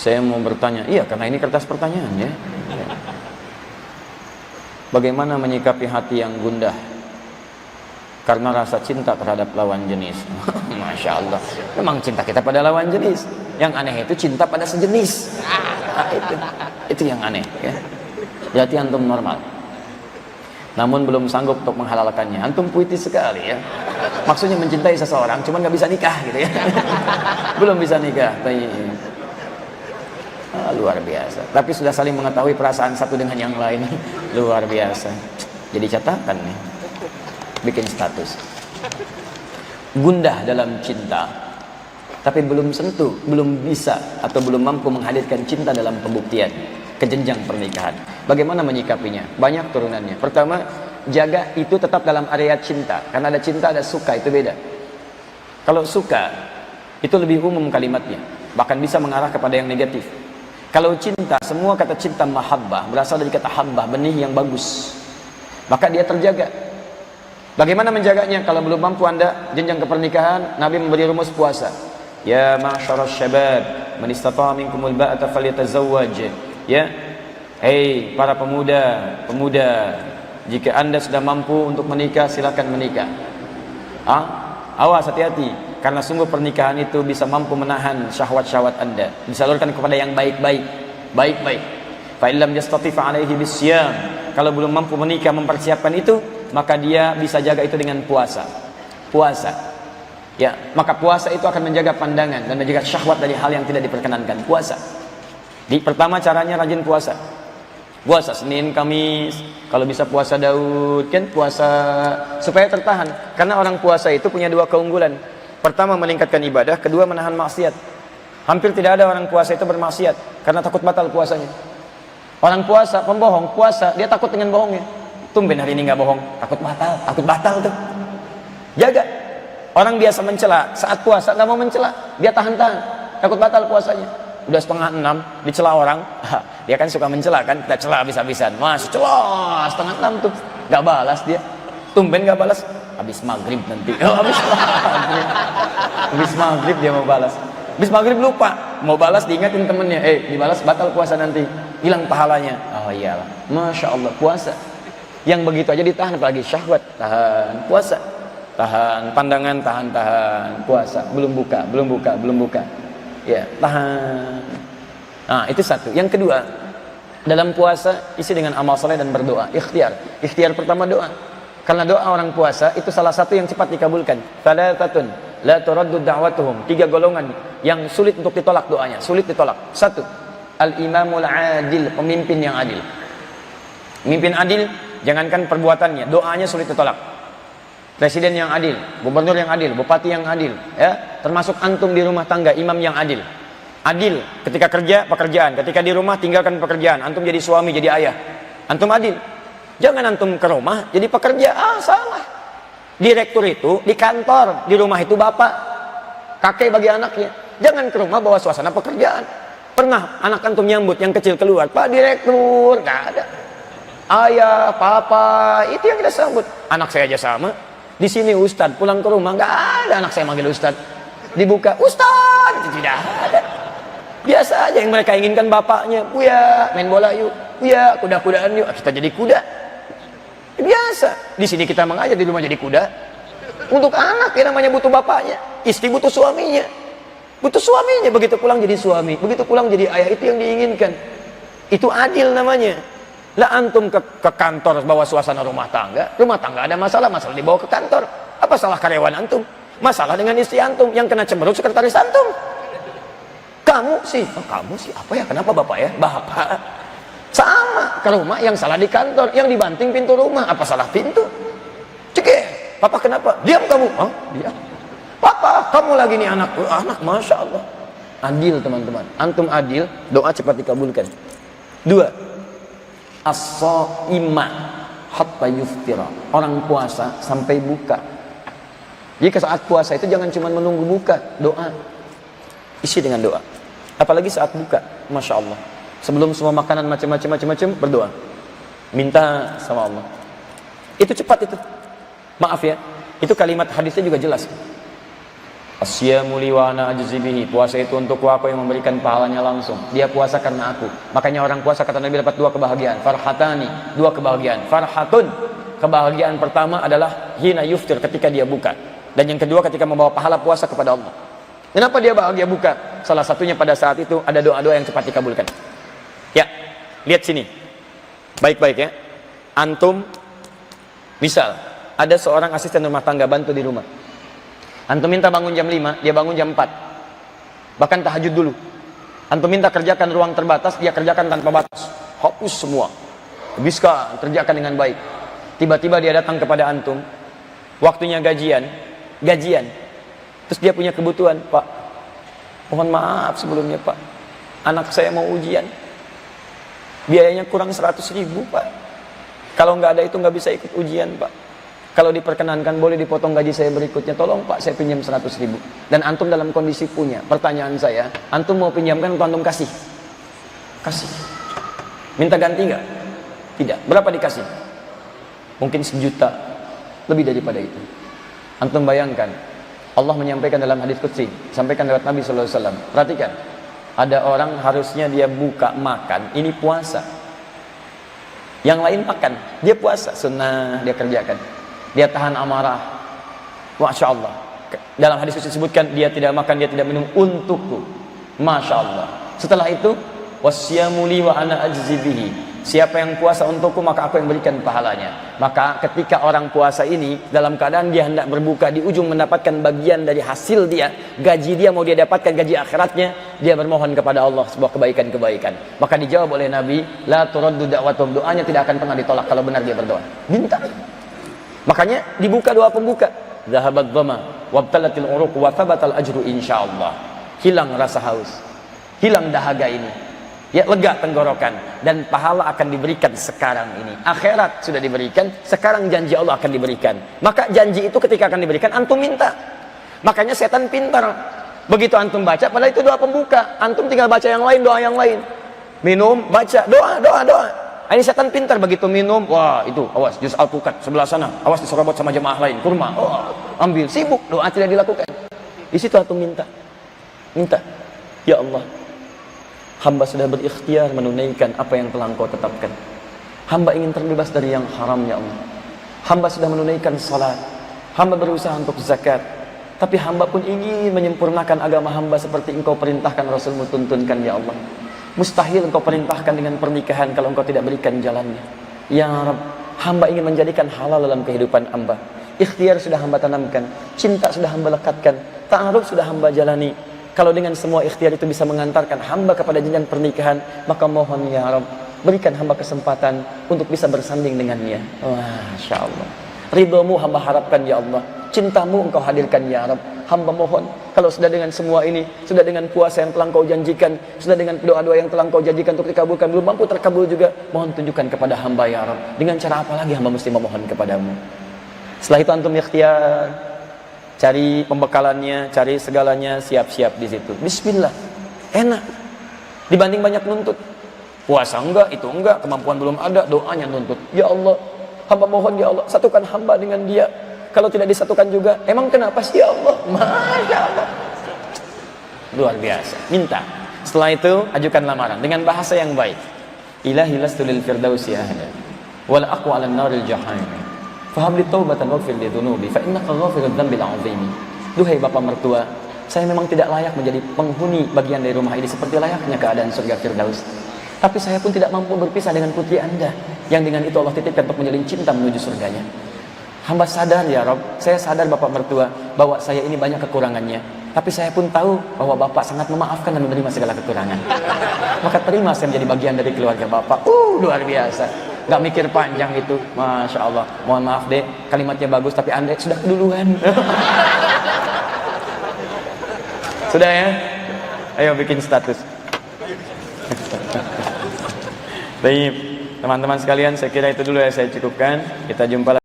Saya mau bertanya, iya karena ini kertas pertanyaan ya. Bagaimana menyikapi hati yang gundah karena rasa cinta terhadap lawan jenis? Masya Allah, memang cinta kita pada lawan jenis. Yang aneh itu cinta pada sejenis. Itu yang aneh ya. Berarti antum normal, namun belum sanggup untuk menghalalkannya. Antum puitis sekali ya. Maksudnya mencintai seseorang cuman nggak bisa nikah gitu ya. Belum bisa nikah. Luar biasa. Tapi sudah saling mengetahui perasaan satu dengan yang lain. Luar biasa. Jadi catatan nih, bikin status. Gundah dalam cinta, tapi belum sentuh, belum bisa atau belum mampu menghadirkan cinta dalam pembuktian ke jenjang pernikahan. Bagaimana menyikapinya? Banyak turunannya. Pertama, jaga itu tetap dalam area cinta. Karena ada cinta, ada suka, itu beda. Kalau suka, itu lebih umum kalimatnya, bahkan bisa mengarah kepada yang negatif. Kalau cinta, semua kata cinta mahabbah berasal dari kata habbah, benih yang bagus, maka dia terjaga. Bagaimana menjaganya? Kalau belum mampu anda jenjang ke pernikahan, Nabi memberi rumus puasa. Ya ma'syaras syabab, man istata'a minkumul ba'ata falyatazawwaj. Ya, hei para pemuda, jika anda sudah mampu untuk menikah, silakan menikah. Awas, hati-hati, karena sungguh pernikahan itu bisa mampu menahan syahwat-syahwat anda, disalurkan kepada yang baik-baik. Fa illam yastati' fa alaihi bisyam. Kalau belum mampu menikah, mempersiapkan itu, maka dia bisa jaga itu dengan puasa. Ya, maka puasa itu akan menjaga pandangan dan menjaga syahwat dari hal yang tidak diperkenankan. Puasa. Pertama caranya rajin puasa. Puasa Senin, Kamis, kalau bisa puasa Daud, kan puasa supaya tertahan. Karena orang puasa itu punya dua keunggulan. Pertama, meningkatkan ibadah, kedua, menahan maksiat. Hampir tidak ada orang puasa itu bermaksiat karena takut batal puasanya. Orang puasa, pembohong, puasa, dia takut dengan bohongnya. Tumben hari ini nggak bohong, takut batal tuh. Jaga. Orang biasa mencela, saat puasa nggak mau mencela, dia tahan-tahan, takut batal puasanya. Udah 5:30 dicela orang, dia kan suka mencela kan, kita cela habis-habisan. Mas, cela 5:30 tuh, nggak balas dia. Tumben nggak balas, habis maghrib nanti. Habis maghrib dia mau balas. Habis maghrib lupa, mau balas diingatin temennya, dibalas batal puasa nanti, hilang pahalanya. Oh iyalah, Masya Allah, puasa. Yang begitu aja ditahan, apalagi syahwat, tahan, puasa. Tahan, pandangan tahan, puasa. Belum buka. Ya, tahan. Nah, itu satu. Yang kedua, dalam puasa isi dengan amal soleh dan berdoa. Ikhtiar pertama doa. Karena doa orang puasa itu salah satu yang cepat dikabulkan. Thalathatun la turaddu da'watuhum. 3 golongan yang sulit untuk ditolak doanya, sulit ditolak. 1, al-imamul adil, pemimpin yang adil. Pemimpin adil, jangankan perbuatannya, doanya sulit ditolak. Presiden yang adil, gubernur yang adil, bupati yang adil, ya, termasuk antum di rumah tangga, imam yang adil. Adil ketika kerja, pekerjaan, ketika di rumah tinggalkan pekerjaan, antum jadi suami, jadi ayah. Antum adil. Jangan antum ke rumah jadi pekerja, salah. Direktur itu di kantor, di rumah itu bapak, kakek bagi anaknya. Jangan ke rumah bawa suasana pekerjaan. Pernah anak antum nyambut yang kecil keluar, Pak Direktur, nggak ada. Ayah, papa, itu yang kita sambut. Anak saya aja sama. Di sini Ustadz, pulang ke rumah nggak ada anak saya manggil Ustadz. Dibuka, Ustadz, itu tidak ada. Biasa aja yang mereka inginkan bapaknya, Buya, main bola yuk, Buya, kuda-kudaan yuk, kita jadi kuda. Biasa. Di sini kita mengajar, di rumah jadi kuda. Untuk anak yang namanya butuh bapaknya, istri butuh suaminya. Butuh suaminya, begitu pulang jadi suami, begitu pulang jadi ayah, itu yang diinginkan. Itu adil namanya. Lah antum ke kantor bawa suasana rumah tangga ada masalah dibawa ke kantor. Apa salah karyawan antum? Masalah dengan istri antum, yang kena cemberut sekretaris antum. Kamu sih apa ya? Kenapa bapak ya? Bapak sama ke rumah, yang salah di kantor, yang dibanting pintu rumah. Apa salah pintu? Cekeh, papa kenapa? Diam kamu. Diam. Papa, kamu lagi nih anak, Masya Allah. Adil teman-teman, antum adil, doa cepat dikabulkan. 2, as-shaima hatta yuftira. Orang puasa sampai buka. Jadi saat puasa itu jangan cuma menunggu buka, doa. Isi dengan doa. Apalagi saat buka, Masya Allah. Sebelum semua makanan macam-macam berdoa. Minta sama Allah. Itu cepat itu. Maaf ya, itu kalimat hadisnya juga jelas. Asyamu li wa ana ajzi bihi. Puasa itu untukku, aku yang memberikan pahalanya langsung. Dia puasa karena aku. Makanya orang puasa kata Nabi dapat dua kebahagiaan. Farhatani, dua kebahagiaan. Farhatun, kebahagiaan pertama adalah hina yuftir, ketika dia buka. Dan yang kedua ketika membawa pahala puasa kepada Allah. Kenapa dia bahagia buka? Salah satunya pada saat itu ada doa-doa yang cepat dikabulkan. Ya, lihat sini. Baik-baik ya. Antum, misal ada seorang asisten rumah tangga bantu di rumah. Antum minta bangun jam 5, dia bangun jam 4. Bahkan tahajud dulu. Antum minta kerjakan ruang terbatas, dia kerjakan tanpa batas. Hapus semua. Habiskan, kerjakan dengan baik. Tiba-tiba dia datang kepada antum. Waktunya gajian. Terus dia punya kebutuhan, Pak. Mohon maaf sebelumnya, Pak. Anak saya mau ujian. Biayanya kurang 100.000, Pak. Kalau nggak ada itu nggak bisa ikut ujian, Pak. Kalau diperkenankan boleh dipotong gaji saya berikutnya. Tolong Pak, saya pinjam 100.000. Dan antum dalam kondisi punya. Pertanyaan saya, antum mau pinjamkan atau antum kasih? Kasih. Minta ganti nggak? Tidak. Berapa dikasih? Mungkin 1 juta. Lebih daripada itu. Antum bayangkan, Allah menyampaikan dalam hadis qudsi, sampaikan lewat Nabi SAW. Perhatikan, ada orang harusnya dia buka makan, ini puasa. Yang lain makan, dia puasa, sunnah dia kerjakan. Dia tahan amarah. Masya Allah. Dalam hadis disebutkan dia tidak makan, dia tidak minum untukku. Masya Allah. Setelah itu, wasyamu li wa ana ajzi bihi. Siapa yang puasa untukku maka aku yang berikan pahalanya. Maka ketika orang puasa ini dalam keadaan dia hendak berbuka, di ujung mendapatkan bagian dari hasil dia, gaji dia mau dia dapatkan gaji akhiratnya, dia bermohon kepada Allah sebuah kebaikan-kebaikan. Maka dijawab oleh Nabi, la turaddu da'watum, doanya tidak akan pernah ditolak kalau benar dia berdoa. Minta. Makanya dibuka doa pembuka. Zahabat dhama wabtalatil uruq wa thabatal ajru insyaallah. Hilang rasa haus. Hilang dahaga ini. Ya, lega tenggorokan dan pahala akan diberikan sekarang ini. Akhirat sudah diberikan, sekarang janji Allah akan diberikan. Maka janji itu ketika akan diberikan antum minta. Makanya setan pintar. Begitu antum baca, padahal itu doa pembuka. Antum tinggal baca yang lain, doa yang lain. Minum, baca, doa. Ini setan pintar, begitu minum, wah itu, awas juz al-pukat sebelah sana, awas diserobot sama jemaah lain, kurma, ambil, sibuk, doa tidak dilakukan. Di situ antum minta, ya Allah, hamba sudah berikhtiar menunaikan apa yang telah Engkau tetapkan. Hamba ingin terbebas dari yang haram, ya Allah. Hamba sudah menunaikan salat, hamba berusaha untuk zakat, tapi hamba pun ingin menyempurnakan agama hamba seperti Engkau perintahkan, Rasulmu tuntunkan, ya Allah. Mustahil Engkau perintahkan dengan pernikahan kalau Engkau tidak berikan jalannya. Ya Rabb, hamba ingin menjadikan halal dalam kehidupan hamba. Ikhtiar sudah hamba tanamkan, cinta sudah hamba lekatkan, ta'aruf sudah hamba jalani. Kalau dengan semua ikhtiar itu bisa mengantarkan hamba kepada jenjang pernikahan, maka mohon ya Rabb, berikan hamba kesempatan untuk bisa bersanding dengannya. Masya Allah. Ridhamu hamba harapkan ya Allah, cintamu Engkau hadirkan ya Rabb. Hamba mohon, kalau sudah dengan semua ini, sudah dengan puasa yang telah Engkau janjikan, sudah dengan doa-doa yang telah Engkau janjikan untuk dikabulkan, belum mampu terkabul juga, mohon tunjukkan kepada hamba ya Rabb. Dengan cara apa lagi hamba mesti memohon kepadamu? Setelah itu antum ikhtiar, cari pembekalannya, cari segalanya, siap-siap di situ. Bismillah, enak. Dibanding banyak nuntut. Puasa enggak, itu enggak, kemampuan belum ada, doanya nuntut. Ya Allah, hamba mohon ya Allah, satukan hamba dengan dia. Kalau tidak disatukan juga, emang kenapa sih ya Allah? Masya Allah. Luar biasa. Minta. Setelah itu, ajukan lamaran dengan bahasa yang baik. Ilahi lastu lil firdausi ahla, wal aqwa 'ala an-naril jahannam. Fahabli taubatan waghfir li dhunubi, fa innaka ghafirudz dzambil 'azimi. Duhai bapak mertua, saya memang tidak layak menjadi penghuni bagian dari rumah ini seperti layaknya keadaan surga Firdaus. Tapi saya pun tidak mampu berpisah dengan putri Anda, yang dengan itu Allah titipkan untuk menjalin cinta menuju surganya. Hamba sadar ya Rabb, saya sadar bapak mertua bahwa saya ini banyak kekurangannya, tapi saya pun tahu bahwa bapak sangat memaafkan dan menerima segala kekurangan. Maka terima saya menjadi bagian dari keluarga bapak. Luar biasa, gak mikir panjang itu. Masya Allah. Mohon maaf deh, kalimatnya bagus tapi Anda sudah keduluan. Sudah ya, ayo bikin status. Baik, teman-teman sekalian, saya kira itu dulu ya saya cukupkan. Kita jumpa lagi.